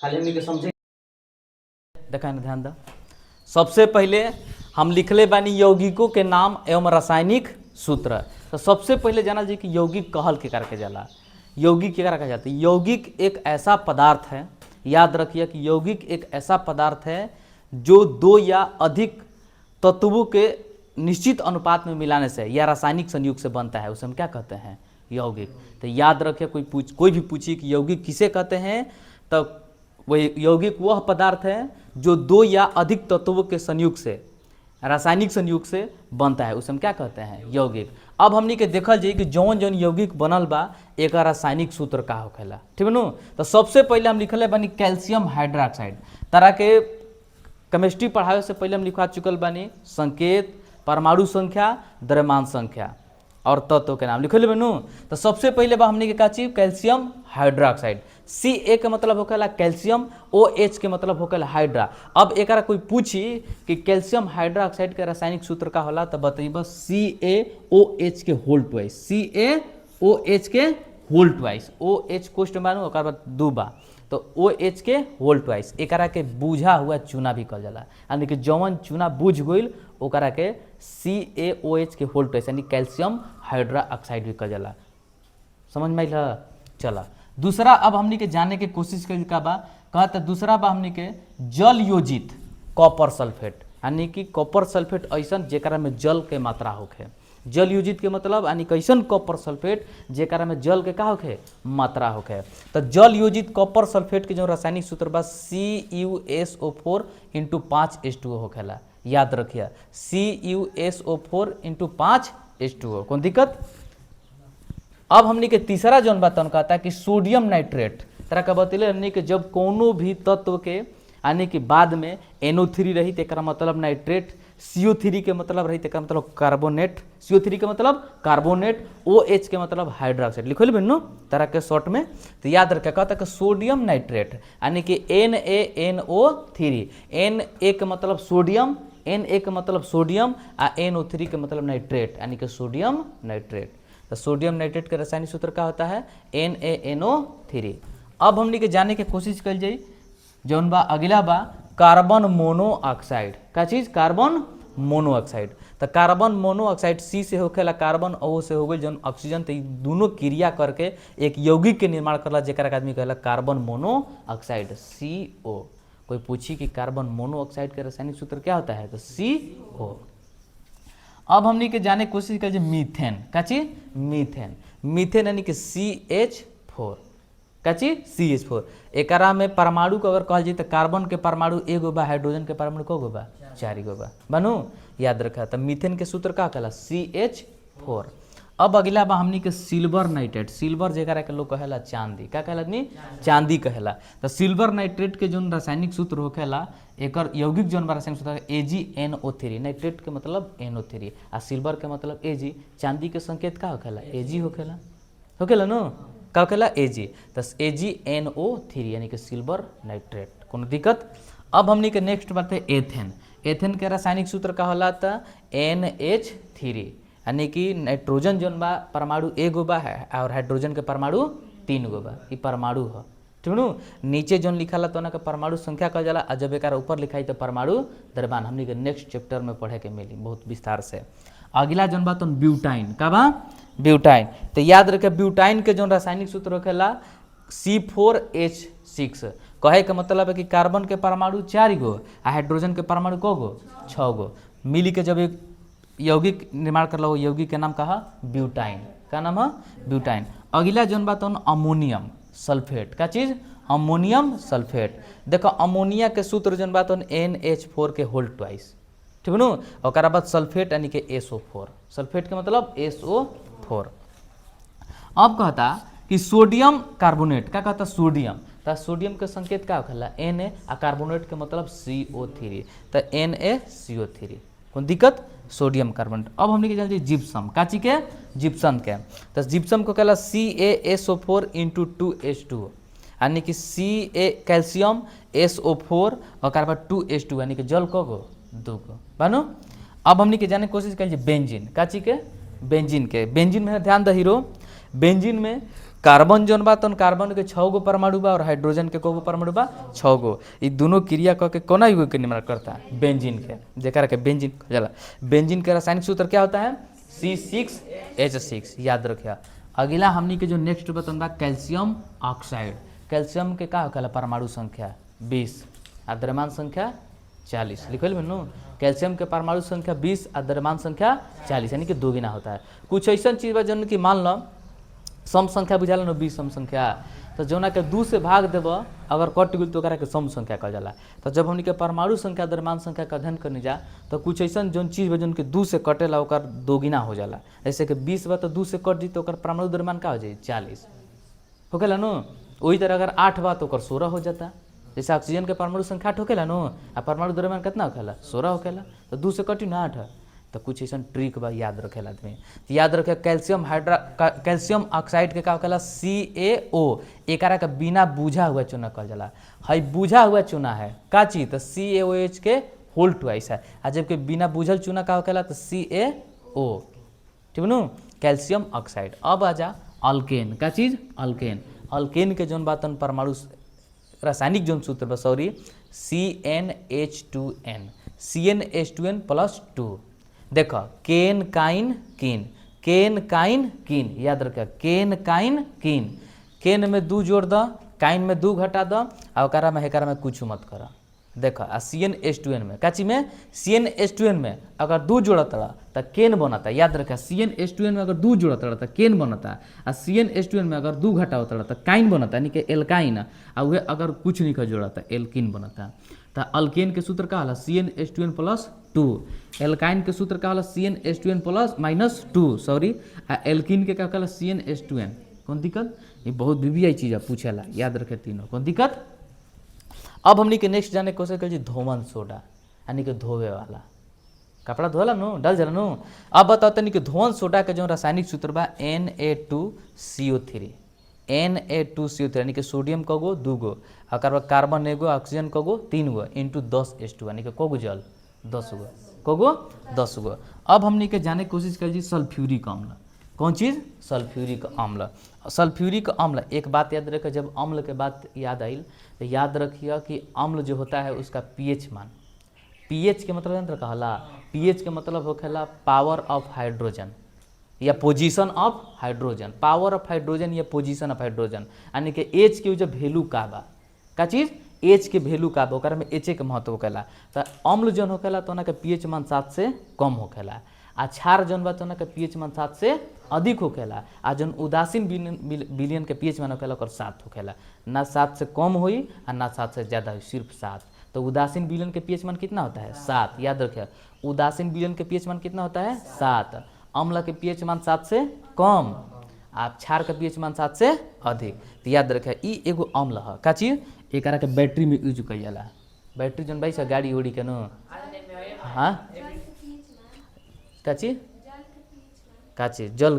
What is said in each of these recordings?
खाली हमनी के समझे देखा ना, ध्यान दा। सबसे पहले हम लिखले बानी यौगिकों के नाम एवं रासायनिक सूत्र। तो सबसे पहले जाना जी कि यौगिक कहल के करके जाला। यौगिक के कहा जाता है? यौगिक एक ऐसा पदार्थ है, याद रखिए कि यौगिक एक ऐसा पदार्थ है जो दो या अधिक तत्वों के निश्चित अनुपात में मिलाने से या रासायनिक संयोग से बनता है, उसे हम क्या कहते हैं? यौगिक। तो याद रखिए, कोई भी पूछिए कि यौगिक किसे कहते हैं, तो वही यौगिक वह पदार्थ है जो दो या अधिक तत्वों के संयोग से, रासायनिक संयोग से बनता है, उसे हम क्या कहते हैं? यौगिक। अब हमनी के देखल जाए कि जौन जौन यौगिक बनल बा एक रासायनिक सूत्र का होखेला, ठीक है नु। तो सबसे पहले हम लिखले बानी कैल्शियम हाइड्रोक्साइड। तरह के केमिस्ट्री पढ़ावे से पहले हम लिखा चुकल बानी संकेत, परमाणु संख्या, द्रव्यमान संख्या और तत्व के नाम लिखल बानू। तो सबसे पहले बा हमनी के का चीज? Calcium hydroxide. Ca के मतलब होखेला कैल्शियम, OH के मतलब होखेला हाइड्रा। अब एक कोई पूछी कि कैल्शियम हाइड्रोक्साइड के रासायनिक सूत्र का होला, तो बताइए CaOH के होल ट्वाइस, CaOH के होल ट्वाइस। OH कोष्ट मानू और बाद 2 बा, तो OH के होल ट्वाइस। एकरा के बूझा हुआ चूना भी कहल जाला, यानी कि जौन चूना बूझ गईल ओकरा के CaOH के होल ट्वाइस यानी कैल्शियम हाइड्रोक्साइड भी कहल जाला। समझ में आइल? चला दूसरा अब हमनी के जाने के कोशिश करी का बा, कहता दूसरा बा हमनी के जल योजित कॉपर सल्फेट, यानी कि कॉपर सल्फेट ऐसन जेकरा में जल के मात्रा होखे। जल योजित के मतलब यानी कैसन कॉपर सल्फेट जेकरा में जल के का होखे? मात्रा होखे। तो जल योजित कॉपर सल्फेट के जो रासायनिक सूत्र बा CuSO4 × 5H2O होखेला। याद रखिए CuSO4 × 5H2O। कौन दिक्कत? अब हमनी के तीसरा जौन बात कहता है कि सोडियम नाइट्रेट। तरह का बतले हमनी के जब कोनो भी तत्व के यानी कि बाद में NO3 रही तो एक मतलब नाइट्रेट, CO3 के मतलब रही तो मतलब कार्बोनेट, CO3 के मतलब कार्बोनेट, OH के मतलब हाइड्रोक्साइड। लिखल बनो तरह के शॉर्ट में। तो याद रखे कहता है कि सोडियम नाइट्रेट यानी कि NaNO3। Na के मतलब सोडियम, Na के मतलब सोडियम आ NO3 के मतलब नाइट्रेट यानी कि सोडियम नाइट्रेट। तो सोडियम नाइट्रेट के रासायनिक सूत्र का होता है NaNO3। अब हमनी के जाने की कोशिश कल जाई जौन बा अगला बा कार्बन मोनोऑक्साइड। का चीज? Carbon monoxide. तो कार्बन मोनोऑक्साइड C से होखेला, कार्बन O से हो गई जौन ऑक्सीजन। तो दोनों क्रिया करके एक यौगिक के निर्माण करला जेकरा के आदमी कहला कार्बन मोनोऑक्साइड CO। कोई पूछी कि कार्बन मोनोऑक्साइड के रासायनिक सूत्र क्या होता है, तो CO। अब हमनी के जाने की कोशिश कर मीथेन। का चीज? मीथेन। मीथेन यानी कि CH4। का चीज? CH4। एकरा में परमाणु को अगर कहल जाए तो कार्बन के परमाणु एगो बा, हाइड्रोजन के परमाणु को बा? 4 गो बा। बनू याद रखा। तो मीथेन के सूत्र का कहला CH4। अब अगला बा हमनी के सिल्वर नाइट्रेट। सिल्वर जेकरा के लोग कहेला चांदी। का कहला आदमी? चांदी कहेला। तो सिल्वर नाइट्रेट के जो रासायनिक सूत्र होखेला, एकर यौगिक जो रासायनिक सूत्र है AgNO3। नाइट्रेट के मतलब NO3 आ सिल्वर के मतलब Ag। चांदी के संकेत का होखेला? Ag होखेला। होखेला नो? का होखेला? Ag। तो AgNO3 यानी कि सिल्वर नाइट्रेट। कोनो दिक्कत? अब हमनी के नेक्स्ट बात है एथेन। एथेन के रासायनिक सूत्र का होला था NH3 यानी कि नाइट्रोजन जौन बा परमाणु एगो बा है और हाइड्रोजन के परमाणु 3 गो बा। ये परमाणु है, ठीक नु। नीचे जौन लिखाला तो ना के परमाणु संख्या कहल जाला, और जब एक ऊपर लिखाई तो परमाणु द्रव्यमान। हमनी के नेक्स्ट चैप्टर में पढ़े के मिली बहुत विस्तार से। अगला जौन बा तो ब्यूटाइन। का बा? ब्यूटाइन। तो याद रखे ब्यूटाइन के जौन रासायनिक सूत्र होखेला C4H6। कहे के मतलब है कि कार्बन के परमाणु 4 गो आ हाइड्रोजन के परमाणु को गो? 6 गो। मिली के जब एक यौगिक निर्माण कर लो, यौगिक के नाम कहा? ब्यूटाइन। का नाम है? ब्यूटाइन। अगला जौन बात अमोनियम सल्फेट। का चीज? Ammonium sulphate. देखो अमोनिया के सूत्र जौन बात NH4 के होल ट्वाइस, ठीक नु। और बाद सल्फेट यानी कि SO4। सल्फेट के मतलब SO4। अब कहता कि सोडियम कार्बोनेट। का कहता? सोडियम। तो सोडियम के संकेत का होखेला? Na आ कार्बोनेट के मतलब CO3। तो NaCO3। कौन दिक्कत? Sodium carbonate. अब हमने जान जिप्सम। का चीज के? जिप्सम के। तो जिप्सम को कहला CaSO4 × 2H2 यानी कि कैल्शियम SO4 और बाद 2H2 यानी कि जल को गो? 2 गो। बानो अब हमने के जाने की कोशिश कर बेंजीन। का चीज के? बेंजीन के। बेंजीन में ध्यान द हीरो, बेंजीन में कार्बन जौन बा तौन कार्बन के 6 गो परमाणु बा और हाइड्रोजन के को गो परमाणु बा 6 गो। ई दोनों क्रिया क के कोना युग के निर्माण करता है बेंजीन के, जेकरा के बेंजीन कहल जाला। बेंजीन के रासायनिक सूत्र क्या होता है C6H6, याद रखिए। अगला हमनी के जो नेक्स्ट बतन बा कैल्शियम ऑक्साइड। कैल्शियम के का होखेला परमाणु संख्या 20 आ द्रव्यमान संख्या 40, लिखल में नो। कैल्शियम के परमाणु संख्या 20 और द्रव्यमान संख्या 40, यानी कि दोगुना होता है। कुछ ऐसा चीज बा जौन कि मान लो सम संख्या बुझाला नो 20 सम संख्या, तो जौना के 2 से भाग देब अगर कट गई तो ओकरा के सम संख्या कहल जाला। तो जब हमनी के परमाणु संख्या द्रव्यमान संख्या का अध्ययन करने जा तो कुछ ऐसा जौन चीज बा जौन कि 2 से कटेला ओकर दोगुना हो जाला। जैसे कि 20 बा तो 2 से कट दी तो ओकर परमाणु द्रव्यमान का हो जाई 40 होखेला नो। वही तरह अगर 8 बा तो ओकर 16 हो जाता। जैसे ऑक्सीजन के परमाणु संख्या 8 होखेला नो आ परमाणु द्रव्यमान कितना होखेला 16 होखेला, तो 2 से कटी ना 8। तो कुछ ऐसा ट्रिक बा याद रखेला आदमी। तो याद रखे कैल्शियम ऑक्साइड के का होखेला CaO, एकरा के बिना बुझा हुआ चूना कहल जाला। हई बुझा हुआ चूना है का चीज, तो CaOH के होल ट्वाइस है, आ जबकि बिना बुझल चूना का होखेला तो CaO, ठीक नु कैल्शियम ऑक्साइड। अब आजा अल्केन का चीज, अल्केन। अल्केन के जौन बातन परमाणु रासायनिक जौन सूत्र बा सॉरी CnH2n, CnH2n+2। देखो केन काइन कीन, केन काइन कीन, याद रखिए केन काइन कीन। केन में 2 जोड़ द, काइन में 2 घटा द, आ ओकरा में हेकरा में कुछ मत कर। देखो आ CnH2n में काची में CnH2n में अगर 2 जोड़त रहा तो केन बनता। याद रखा CnH2n में अगर 2 जोड़त रहा तो केन बनता, आ CnH2n में अगर 2 घटावत रहा तो काइन बनता, यानी कि एल्काइन। आ वह अगर कुछ नहीं जोड़ता एल्किन बनता। तो अल्केन के सूत्र का होला CnH2n+2, एल्काइन के सूत्र का होला CnH2n+-2 सॉरी, आ एल्किन के का होला CnH2n। कौन दिक्कत, ये बहुत बीबीआई चीज है पूछेला, याद रखे तीनों, कौन दिक्कत। अब हमनी के नेक्स्ट जाने कोशिश कर धोवन सोडा, यानी कि धोवे वाला कपड़ा धोला नो डल जाला नो। अब बताओ तनी कि धोवन सोडा के जो रासायनिक सूत्र बा Na2CO3, Na2CO3 यानी कि सोडियम कगो 2 गो, अकर बाद कार्बन एगो, ऑक्सीजन कगो 3 गो इंटू 10H2 यानी कि कगो जल 10 गो, कगो 10 गो। अब हमनी के जाने की कोशिश कर सल्फ्यूरिक अम्ल। कौन चीज़, सल्फ्यूरिक अम्ल। सल्फ्यूरिक अम्ल, एक बात याद रखिए, जब अम्ल के बात याद आई तो याद रखिए कि अम्ल जो होता है उसका pH मान, pH के मतलब यंत्र कहला, pH के मतलब होखेला पावर ऑफ हाइड्रोजन या position of hydrogen, power of hydrogen या पोजीशन ऑफ हाइड्रोजन, यानी कि H के जो वैल्यू का बा, का चीज़ H के वैल्यू का बा, ओकरा में H के महत्व होखेला। तो अम्ल जौन होखेला तो के pH मान 7 से कम होखेला, आ क्षार जौन बा तो के pH मान 7 से अधिक होखेला, आ जौन उदासीन विलयन के pH मान होखेला ओकर 7 होखेला, ना 7 से कम होई और ना 7 से ज़्यादा होई, सिर्फ 7। तो उदासीन विलयन के pH मान कितना होता है 7, याद रखिए उदासीन विलयन के pH मान कितना होता है 7। अम्ल के pH मान 7 से कम, आप क्षार के pH मान 7 से अधिक। तो याद रखिए ई एगो अम्ल है, का चीज़, एकरा के बैटरी में यूज कइल जाला। बैटरी जौन भाई गाड़ी उड़ी के नो, हाँ का चीज़, का चीज़, जल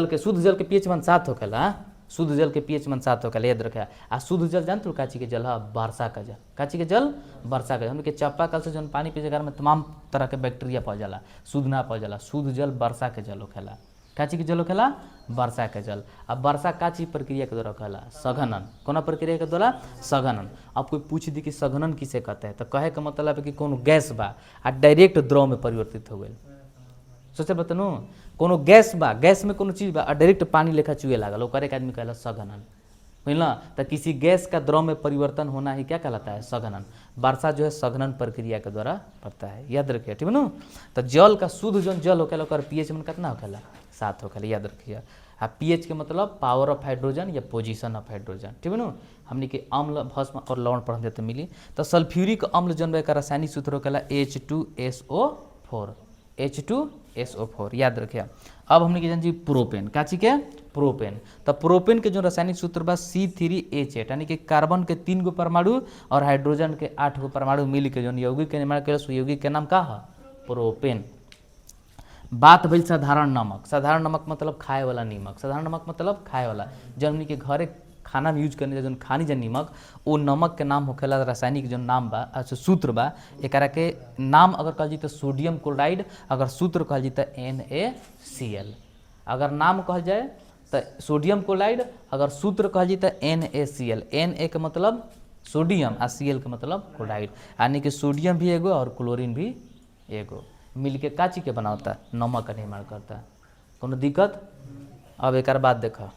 के शुद्ध जल के pH मान 7 होखेला, शुद्ध जल के pH मान 7 होखेला, याद रखे। आ शुद्ध जल जानते हो काची के जल है, वर्षा का जल, काची के जल वर्षा का जल। हमके चापाकल से जौन पानी पीछे में तमाम तरह के बैक्टीरिया पाल जाला, शुद्ध ना पाल जाला। शुद्ध जल वर्षा के जल होखेला, काची के जल होखेला वर्षा के जल। अब वर्षा काची प्रक्रिया के द्वारा होखेला, सघनन। कौन प्रक्रिया के द्वारा, सघनन। अब कोई पूछ दी कि सघनन किसे कहते हैं, तो कहे का मतलब है कि कोनो गैस बा आ डायरेक्ट द्रव में परिवर्तित हो गई। सोचे बतनो कोनो गैस बा, गैस में कोनो चीज़ बा और डायरेक्ट पानी लेखा चुए लागल, ओकर एक आदमी कहला सघनन, बुझल। तो किसी गैस का द्रव में परिवर्तन होना ही क्या कहलाता है, सघनन। वर्षा जो है सघनन प्रक्रिया के द्वारा पड़ता है, याद रखिए, ठीक है ना। तो जल का शुद्ध जो जल होखेला ओकर pH में कितना होखेला 7 होखेला, याद रखिए। आ pH के मतलब पावर ऑफ हाइड्रोजन या पोजीशन ऑफ हाइड्रोजन, ठीक है ना। हमने के अम्ल, भस्म और लवण पढ़ते तो मिली। तो सल्फ्यूरिक अम्ल जन का रासायनिक सूत्र होखेला H2SO4, H2SO4, याद रखिए। अब हमने के जान जी प्रोपेन, काची के प्रोपेन। तो प्रोपेन के जो रासायनिक सूत्र बा C3H8, यानी कि कार्बन के 3 गो परमाणु और हाइड्रोजन के 8 गो परमाणु मिल के जो यौगिक के निर्माण करे, यौगिक के नाम का है प्रोपेन। बात भइल साधारण नमक। साधारण नमक मतलब खाए वाला नीमक, साधारण नमक मतलब खाए वाला, जब हमने के घरे खाना में यूज करने जो खानी जा नीमक, वो नमक के नाम होखेला रासायनिक जो नाम बा, अच्छा सूत्र बा, एकरा के नाम अगर कहल जी तो सोडियम क्लोराइड, अगर सूत्र कहल जी तो NaCl। अगर नाम कहल जाए तो सोडियम क्लोराइड अगर सूत्र कह जी तो NaCl, Na के मतलब सोडियम आ Cl के मतलब क्लोराइड, यानी कि सोडियम भी एगो और क्लोरीन भी एगो मिल के का चीज के बनाता है, नमक का निर्माण करता है। कोनो दिक्कत? अब एक बात देखा